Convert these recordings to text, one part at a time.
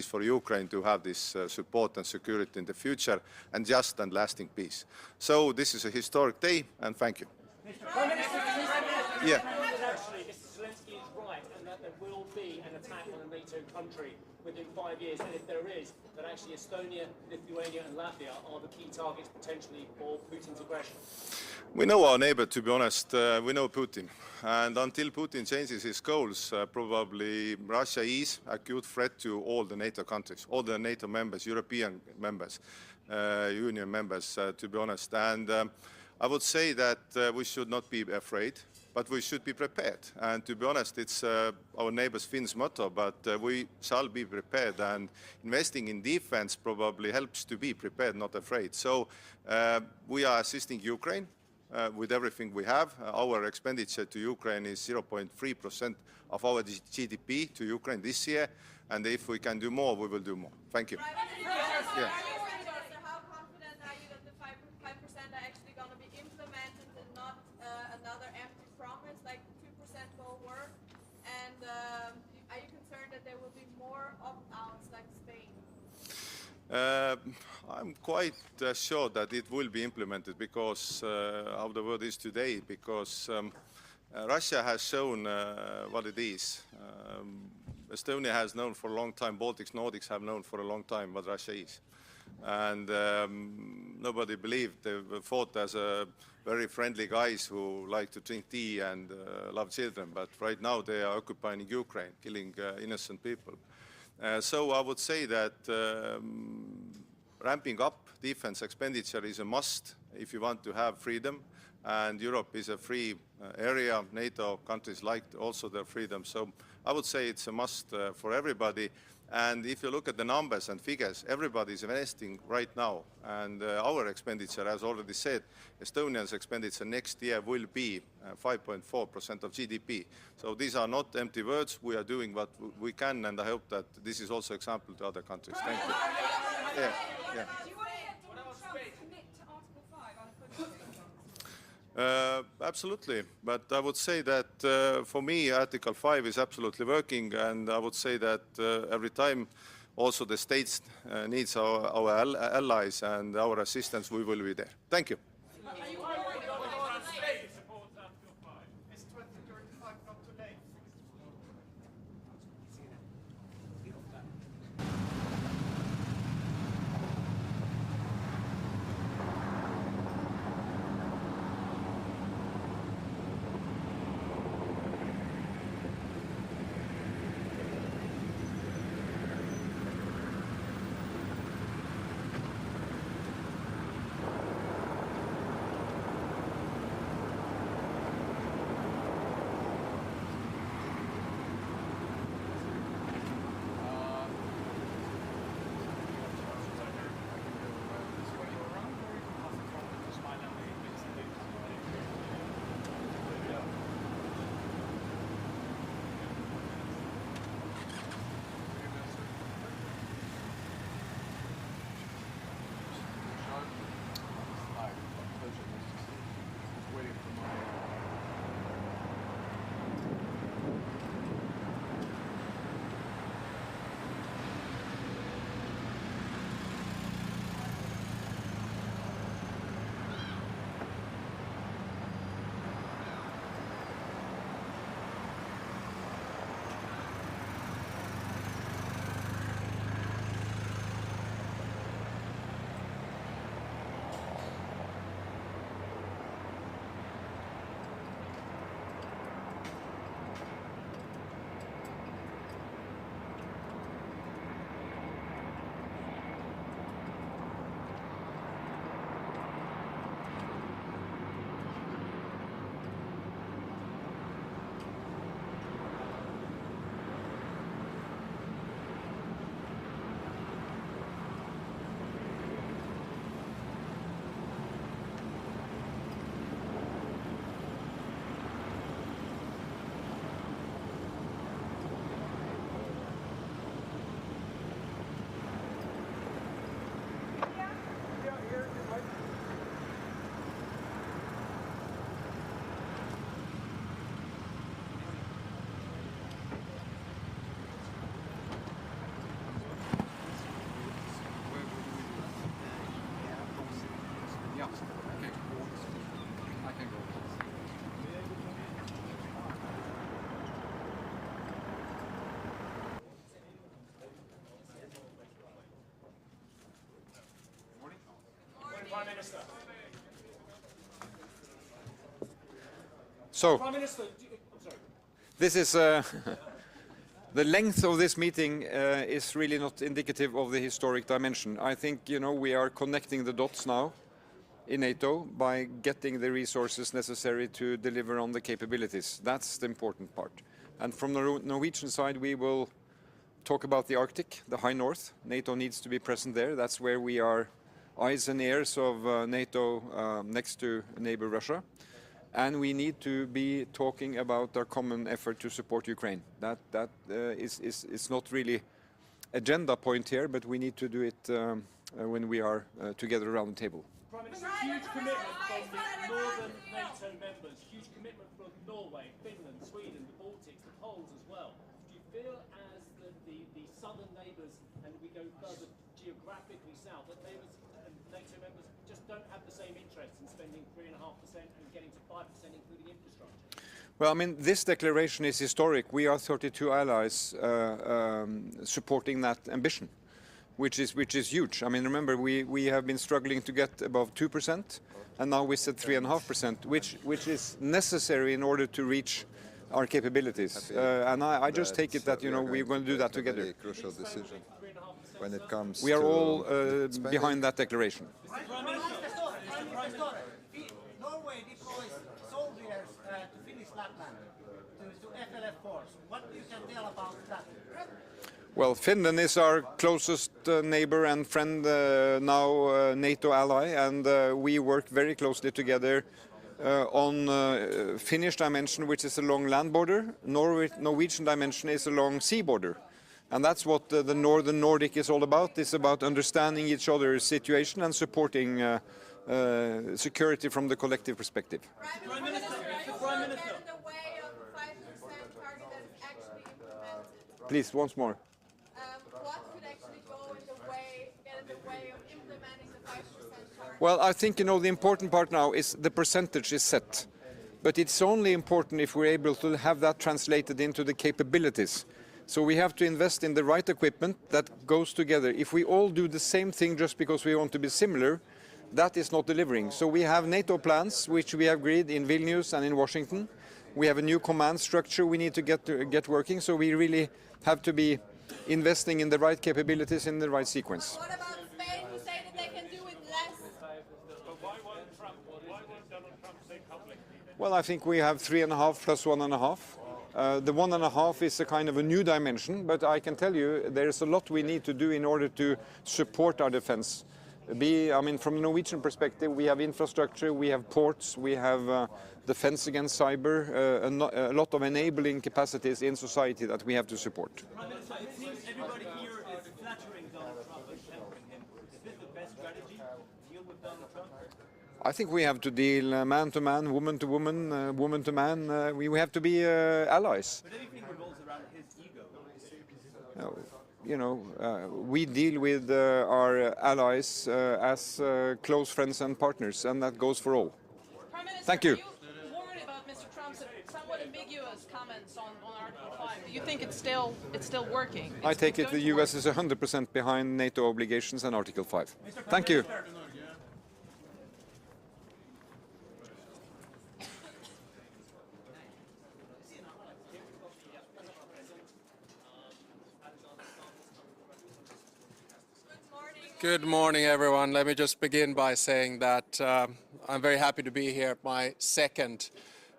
for Ukraine to have this support and security in the future and just and lasting peace. So this is a historic day, and thank you. Prime Minister, Yeah. that actually Mr. Zelensky is right and that there will be an attack on a NATO country within 5 years, and if there is, that actually Estonia, Lithuania and Latvia are the key targets potentially for Putin's aggression? We know our neighbor, to be honest. We know Putin. And until Putin changes his goals, probably Russia is a acute threat to all the NATO countries, all the NATO members, European members, Union members, to be honest. And I would say that we should not be afraid, but we should be prepared. And to be honest, it's our neighbors Finns' motto, but we shall be prepared. And investing in defense probably helps to be prepared, not afraid. So we are assisting Ukraine. With everything we have. Our expenditure to Ukraine is 0.3% of our GDP to Ukraine this year, and if we can do more, we will do more. Thank you. Yeah. How confident are you that the 5% are actually going to be implemented and not another empty promise like 2% will work? And are you concerned that there will be more opt-outs like Spain? I'm quite sure that it will be implemented because how the world is today, because Russia has shown what it is. Estonia has known for a long time, Baltics, Nordics have known for a long time what Russia is. And nobody believed. They were thought as very friendly guys who like to drink tea and love children. But right now they are occupying Ukraine, killing innocent people. So I would say that ramping up defense expenditure is a must if you want to have freedom. And Europe is a free area. NATO countries like also their freedom. So I would say it's a must for everybody. And if you look at the numbers and figures, everybody is investing right now. And our expenditure, as already said, Estonia's expenditure next year will be 5.4% of GDP. So these are not empty words. We are doing what we can, and I hope that this is also example to other countries. Thank you. Yeah, yeah. Do you want Donald Trump to commit to Article 5 Absolutely, but I would say that for me Article 5 is absolutely working, and I would say that every time also the states needs our allies and our assistance, we will be there. Thank you. Are you worried about Spain supports Article 5. Is 2035 not too late? Prime Minister. So, Prime Minister, I'm sorry. this is the length of this meeting is really not indicative of the historic dimension. I think, you know, we are connecting the dots now in NATO by getting the resources necessary to deliver on the capabilities. That's the important part. And from the Norwegian side, we will talk about the Arctic, the high north. NATO needs to be present there. That's where we are eyes and ears of NATO next to neighbor Russia. And we need to be talking about our common effort to support Ukraine. That is not really agenda point here, but we need to do it when we are together around the table. Prime Minister, huge commitment from the northern NATO members, huge commitment from Norway, Finland, Sweden, the Baltics, the Poles as well. Do you feel as the southern neighbours, and we go further geographically south, that neighbours and NATO members just don't have the same interest in spending 3.5% and getting to 5%, including infrastructure? Well, I mean, this declaration is historic. We are 32 allies supporting that ambition, which is huge. I mean, remember, we have been struggling to get above 2%, and now we said 3.5%, which is necessary in order to reach our capabilities. And I just take it that, you know, we're going to do that together. A crucial decision when it comes. We are to all behind that declaration. Norway deploys soldiers to Finnish Lapland, to FLF force. What you can tell about that? Well, Finland is our closest neighbor and friend, now NATO ally, and we work very closely together on Finnish dimension, which is along land border. Norwegian dimension is along sea border. And that's what the Northern Nordic is all about. It's about understanding each other's situation and supporting security from the collective perspective. Prime Minister, Prime Minister, get in the way of the 5% target that is actually implemented. Please, once more. What could actually get in the way of implementing the 5% target? Well, I think, you know, the important part now is the percentage is set. But it's only important if we're able to have that translated into the capabilities. So we have to invest in the right equipment that goes together. If we all do the same thing just because we want to be similar, that is not delivering. So we have NATO plans, which we have agreed in Vilnius and in Washington. We have a new command structure we need to get working. So we really have to be investing in the right capabilities in the right sequence. What about Spain, who say that they can do it less? Why won't Donald Trump say publicly? Well, I think we have 3.5 plus 1.5. The 1.5 is a kind of a new dimension, but I can tell you there's a lot we need to do in order to support our defense. I mean, from the Norwegian perspective, we have infrastructure, we have ports, we have defense against cyber, a lot of enabling capacities in society that we have to support. Prime Minister, it seems everybody here is flattering Donald Trump and helping him. Is this the best strategy to deal with Donald Trump? I think we have to deal man to man, woman to woman, woman to man. We have to be allies. But everything revolves around his ego. You know, we deal with our allies as close friends and partners, and that goes for all. Prime Minister, Thank you. Are you worried about Mr. Trump's somewhat ambiguous comments on Article 5? Do you think it's still working? I take it the US is 100% behind NATO obligations and Article 5. Thank you. Good morning, everyone. Let me just begin by saying that I'm very happy to be here at my second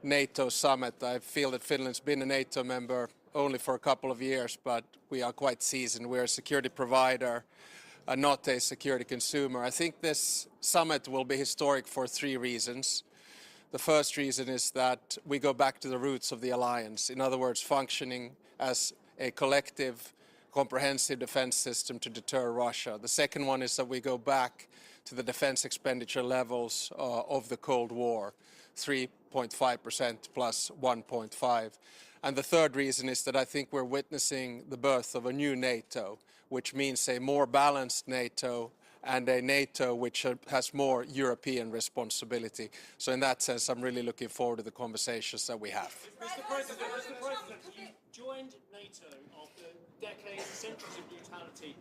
NATO summit. I feel that Finland's been a NATO member only for a couple of years, but we are quite seasoned. We're a security provider, not a security consumer. I think this summit will be historic for 3 reasons. The first reason is that we go back to the roots of the alliance. In other words, functioning as a collective comprehensive defense system to deter Russia. The second one is that we go back to the defense expenditure levels of the Cold War, 3.5% plus 1.5. And the third reason is that I think we're witnessing the birth of a new NATO, which means a more balanced NATO and a NATO which has more European responsibility. So in that sense, I'm really looking forward to the conversations that we have. Mr. President, joined NATO after decades, centuries of brutality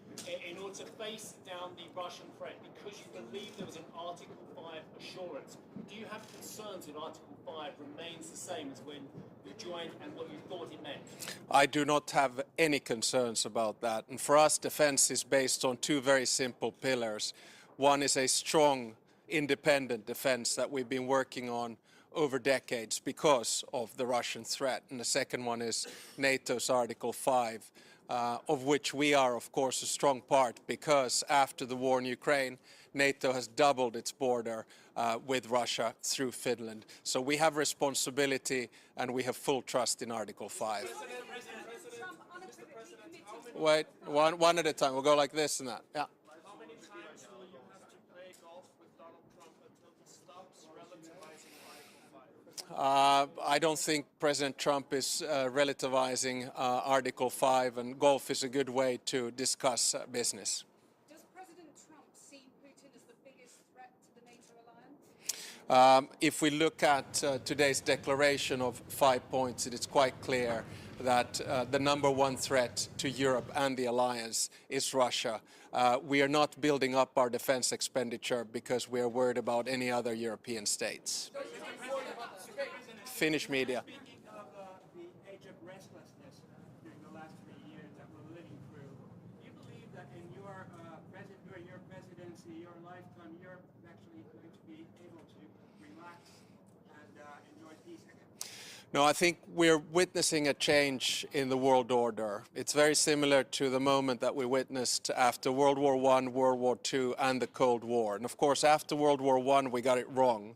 in order to face down the Russian threat because you believe there was an Article 5 assurance. Do you have concerns that Article 5 remains the same as when you joined and what you thought it meant? I do not have any concerns about that. And for us, defense is based on two very simple pillars. One is a strong, independent defense that we've been working on over decades because of the Russian threat. And the second one is NATO's Article 5, of which we are, of course, a strong part because after the war in Ukraine, NATO has doubled its border with Russia through Finland. So we have responsibility and we have full trust in Article 5. Wait, one at a time. We'll go like this and that. Yeah. How many times will you have to play golf with Donald Trump until he stops relativizing Article 5? I don't think President Trump is relativizing Article 5, and golf is a good way to discuss business. Does President Trump see Putin as the biggest threat to the NATO alliance? If we look at today's declaration of 5 points, it is quite clear that the number one threat to Europe and the alliance is Russia. We are not building up our defense expenditure because we are worried about any other European states. Finnish media. Speaking of the age of restlessness during the last 3 years that we're living through, do you believe that in during your presidency, your lifetime, Europe is actually going to be able to relax and enjoy peace again? No, I think we're witnessing a change in the world order. It's very similar to the moment that we witnessed after World War I, World War II, and the Cold War. And of course, after World War I, we got it wrong.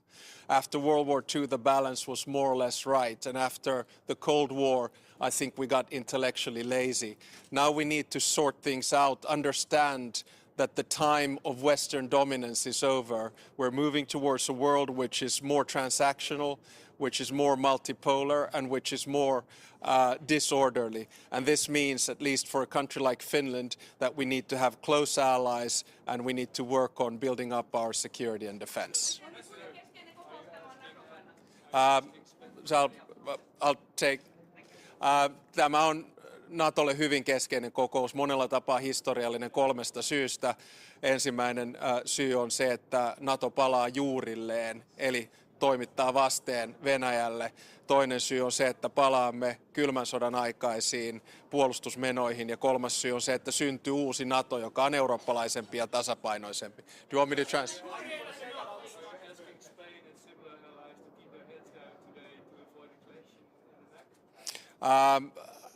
After World War II, the balance was more or less right. And after the Cold War, I think we got intellectually lazy. Now we need to sort things out, understand that the time of Western dominance is over. We're moving towards a world which is more transactional, which is more multipolar, and which is more disorderly. And this means, at least for a country like Finland, that we need to have close allies and we need to work on building up our security and defense. So I'll take. Tämä on NATOlle hyvin keskeinen kokous, monella tapaa historiallinen 3 syystä. Ensimmäinen syy on se, että NATO palaa juurilleen, eli toimittaa vasteen Venäjälle. Toinen syy on se, että palaamme kylmän sodan aikaisiin puolustusmenoihin. Ja kolmas syy on se, että syntyy uusi NATO, joka on eurooppalaisempi ja tasapainoisempi. Do you want me to translate?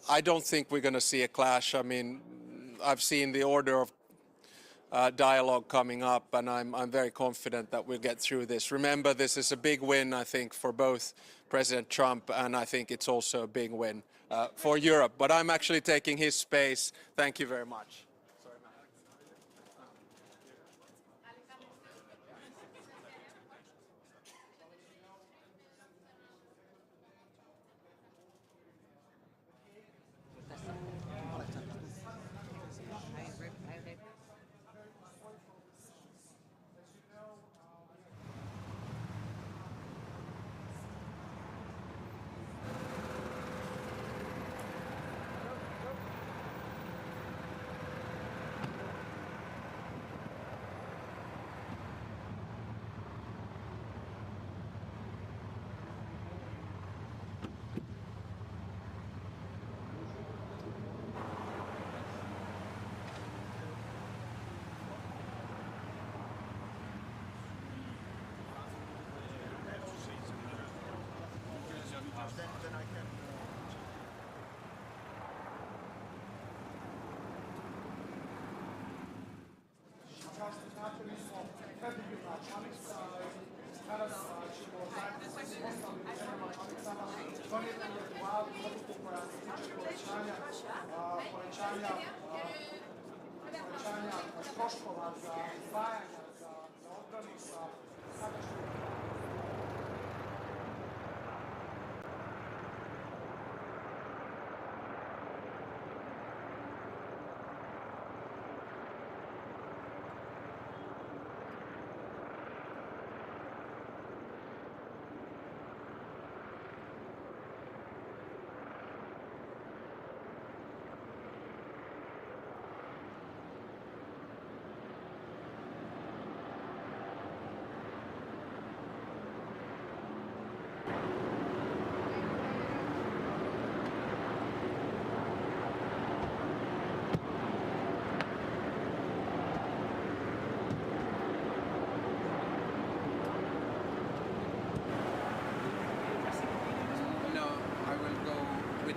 I don't think we're going to see a clash. I mean, I've seen the order of dialogue coming up, and I'm very confident that we'll get through this. Remember, this is a big win, I think, for both President Trump, and I think it's also a big win for Europe. But I'm actually taking his space. Thank you very much.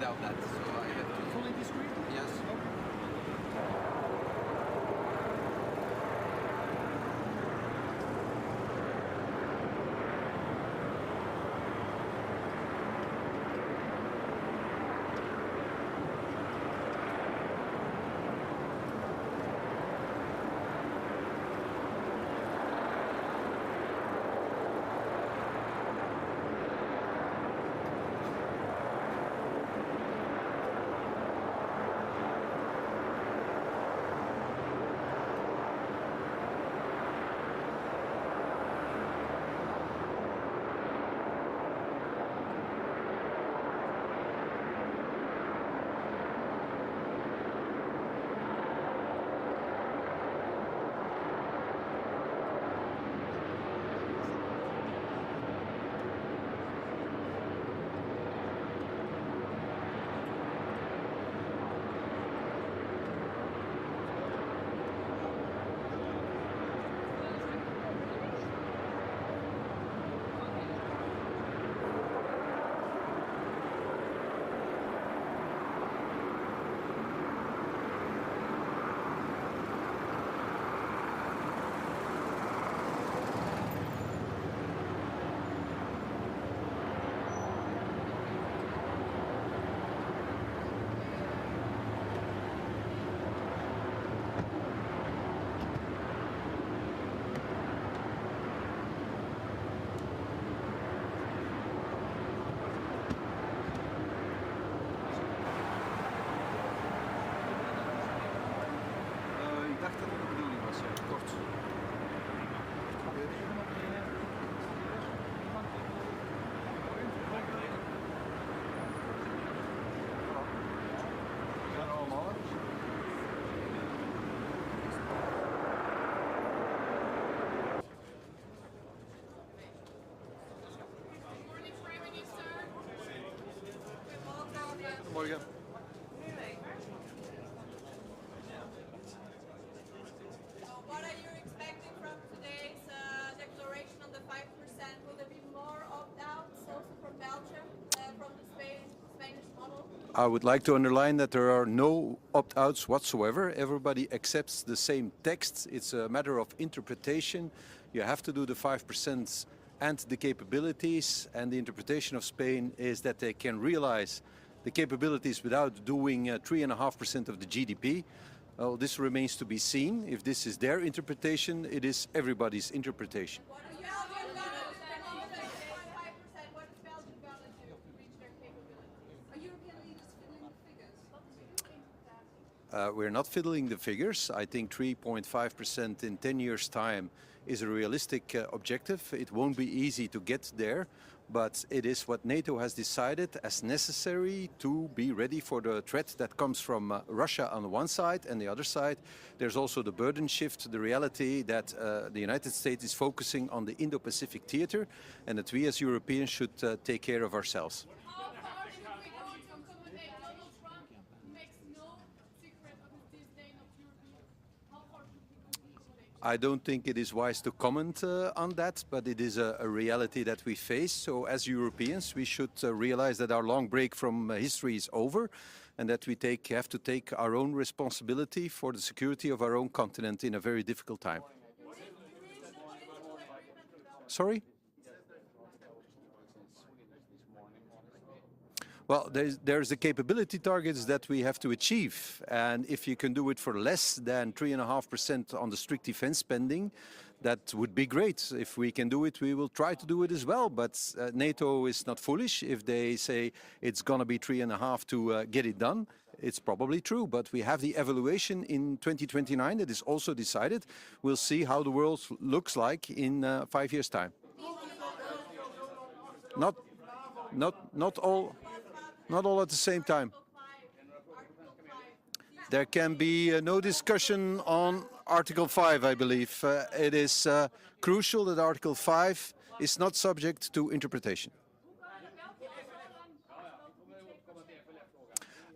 without that. So I have to Fully disagree? yes. Ik dacht dat het de bedoeling was, ja. Kort. Morgen. What are you expecting from today's declaration on the 5%? Will there be more opt-outs also from Belgium, from the Spanish model? I would like to underline that there are no opt-outs whatsoever. Everybody accepts the same text. It's a matter of interpretation. You have to do the 5% and the capabilities, and the interpretation of Spain is that they can realize the capabilities without doing 3.5% of the GDP. Well, this remains to be seen. If this is their interpretation, it is everybody's interpretation. What is Belgium going to say 5%? What is Belgium going to do to reach their capabilities? Are European leaders fiddling the figures? We're not fiddling the figures. I think 3.5% in 10 years' time is a realistic objective. It won't be easy to get there, but it is what NATO has decided as necessary to be ready for the threat that comes from Russia on the one side, and the other side there's also the burden shift, the reality that the United States is focusing on the Indo-Pacific theater, and that we as Europeans should take care of ourselves. How far should we go to accommodate Donald Trump, who makes no secret of his disdain of Europeans? How far should we go to accommodate? I don't think it is wise to comment on that, but it is a reality that we face. So as Europeans, we should realize that our long break from history is over, and that we have to take our own responsibility for the security of our own continent in a very difficult time. Sorry? Well, there's the capability targets that we have to achieve, and if you can do it for less than 3.5% on the strict defense spending, that would be great. If we can do it, we will try to do it as well, but NATO is not foolish. If they say it's going to be 3.5 to get it done, it's probably true, but we have the evaluation in 2029 that is also decided. We'll see how the world looks like in 5 years' time. Not all at the same time. There can be no discussion on Article 5, I believe. It is crucial that Article 5 is not subject to interpretation.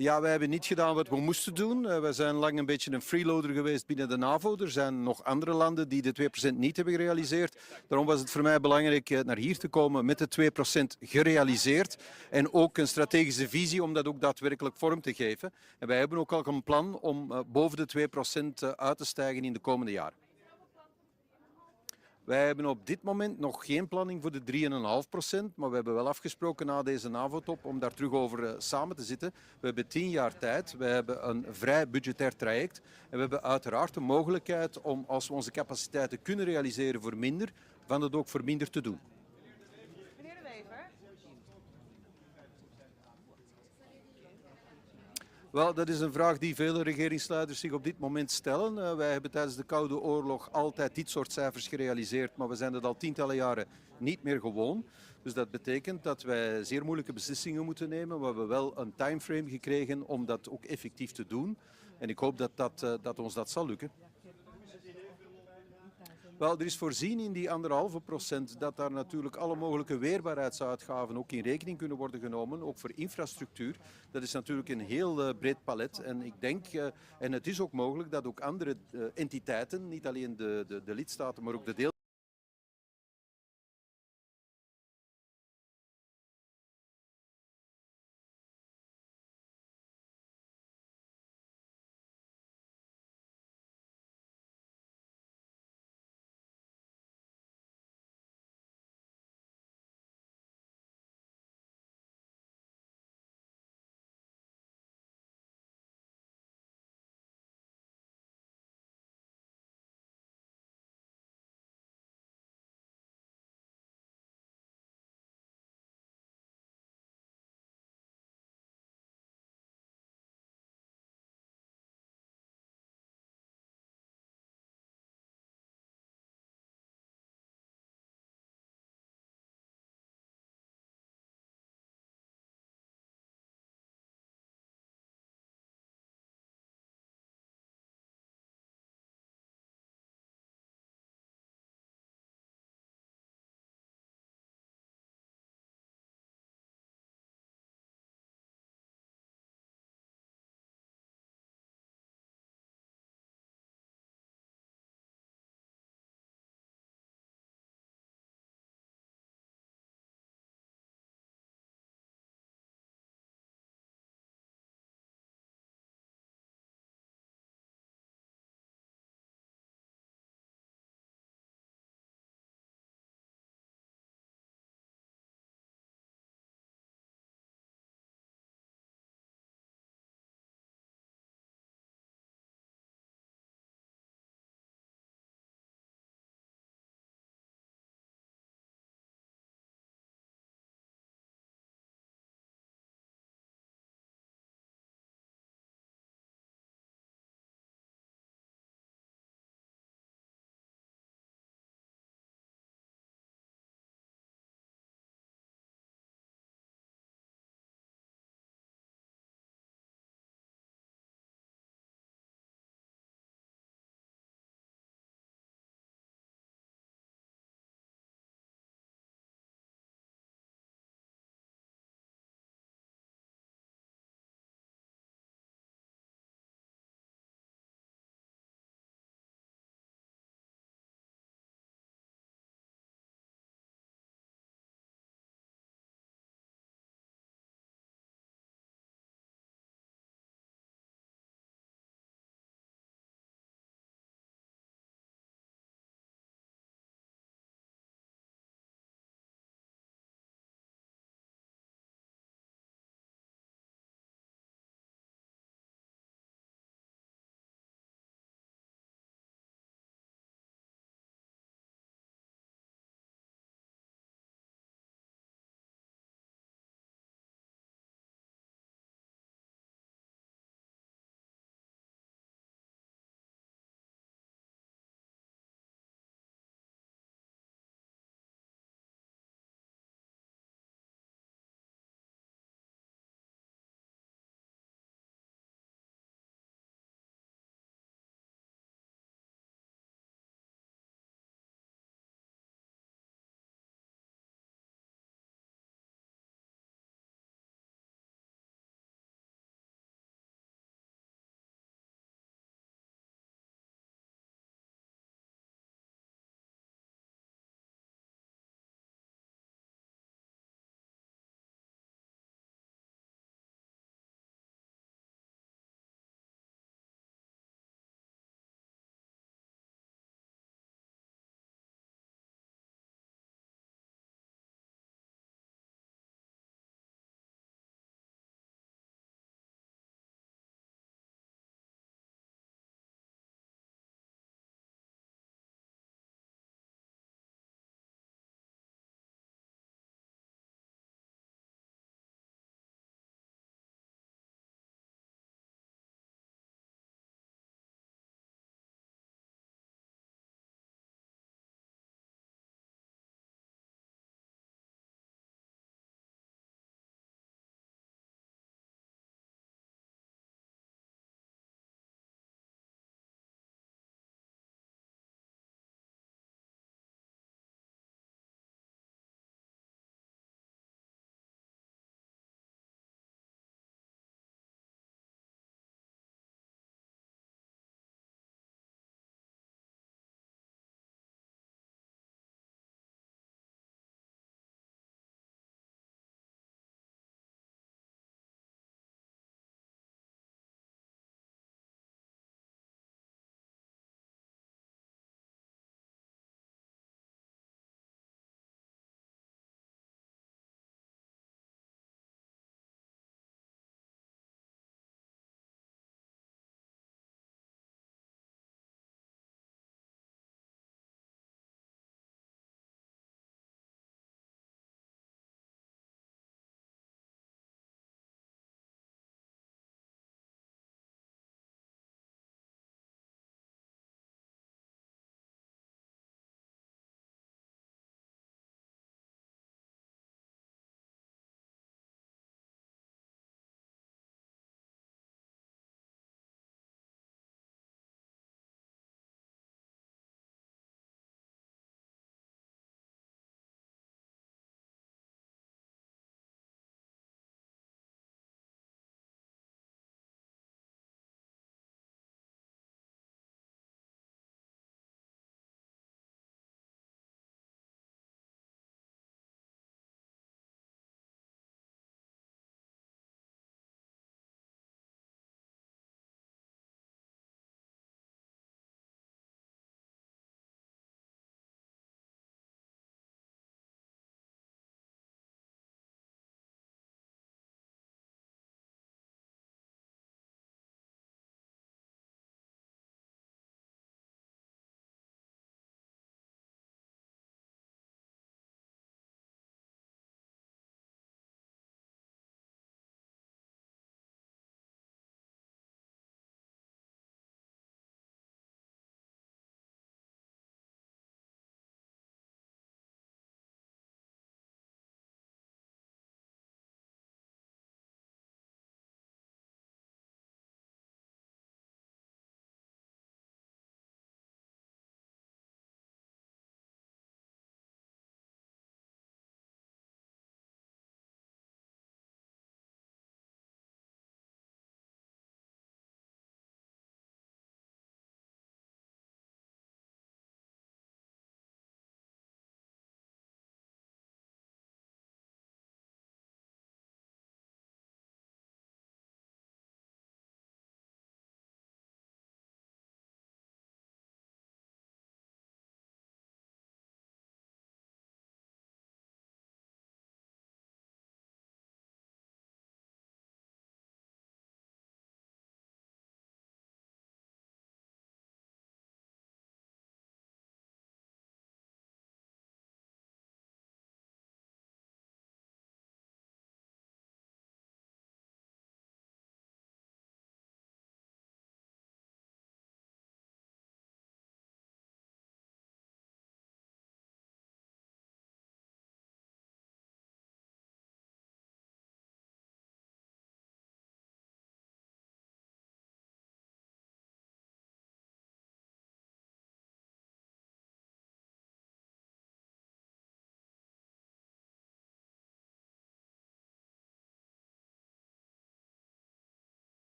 Ja, wij hebben niet gedaan wat we moesten doen. We zijn lang een beetje een freeloader geweest binnen de NAVO. Er zijn nog andere landen die de 2% niet hebben gerealiseerd. Daarom was het voor mij belangrijk naar hier te komen met de 2% gerealiseerd. En ook een strategische visie om dat ook daadwerkelijk vorm te geven. En wij hebben ook al een plan om boven de 2% uit te stijgen in de komende jaren. Wij hebben op dit moment nog geen planning voor de 3,5%, maar we hebben wel afgesproken na deze NAVO-top om daar terug over samen te zitten. We hebben 10 jaar tijd, we hebben een vrij budgetair traject en we hebben uiteraard de mogelijkheid om, als we onze capaciteiten kunnen realiseren voor minder, van het ook voor minder te doen. Meneer De Wever. Wel, dat is een vraag die vele regeringsleiders zich op dit moment stellen. Wij hebben tijdens de Koude Oorlog altijd dit soort cijfers gerealiseerd, maar we zijn het al tientallen jaren niet meer gewoon. Dus dat betekent dat wij zeer moeilijke beslissingen moeten nemen. We hebben wel een timeframe gekregen om dat ook effectief te doen. En ik hoop dat ons dat zal lukken. Wel, er is voorzien in die 1,5% dat daar natuurlijk alle mogelijke weerbaarheidsuitgaven ook in rekening kunnen worden genomen, ook voor infrastructuur. Dat is natuurlijk een heel breed palet en ik denk, en het is ook mogelijk dat ook andere entiteiten, niet alleen de lidstaten, maar ook de